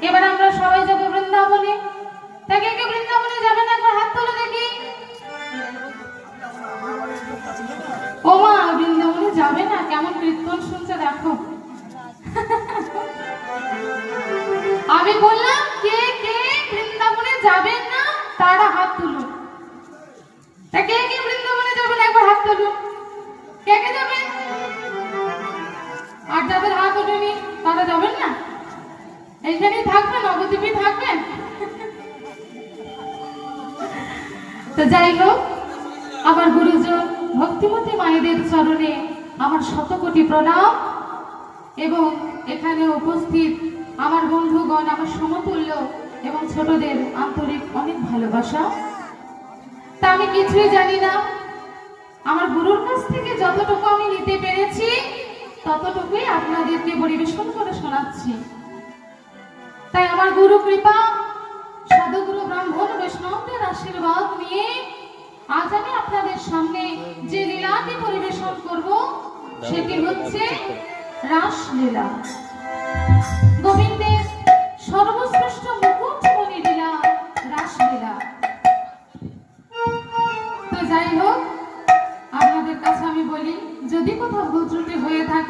এবার আমরা সবাই যাব বৃন্দাবনে। তাকে কে বৃন্দাবনে যাবে না, একবার হাত তোলো দেখি। ও মা, বৃন্দাবনে যাবে না? কেমন কীর্তন শুনছে দেখো। আমি বললাম কে কে বৃন্দাবনে যাবেন না তারা হাত তুলুন। তা কে কে বৃন্দাবনে যাবেন একবার হাত তুলুন। কে কে যাবেন? আর যাদের হাত ওঠেনি তারা যাবেন না? এইখানেই থাকবেন, নবদ্বীপে থাকবেন? তো যাই হোক, আমার গুরুজন ভক্তিমতী মায়েদের চরণে আমার শতকোটি প্রণাম এবং এখানে উপস্থিত আমার বন্ধুগণ, আমার সমতুল্য এবং ছোটদের আন্তরিক অনেক ভালোবাসা। তা আমি কিছুই জানি না, আমার গুরুর কাছ থেকে যতটুকু আমি নিতে পেরেছি ততটুকুই আপনাদেরকে পরিবেশন করে শোনাচ্ছি। তাই আমার গুরু কৃপা, সাধুগুরু ব্রাহ্মণ বৈষ্ণবদের আশীর্বাদ নিয়ে আজ আমি আপনাদের সামনে যে লীলাটি পরিবেশন করব সেটি হচ্ছে রাসলীলা। গোবিন্দের সর্বশ্রেষ্ঠ মুকুটমণি লীলা রাসলীলা। তো যাই হোক, আপনাদের কাছে আমি বলি, যদি কোথাও ভুল ত্রুটি হয়ে থাকে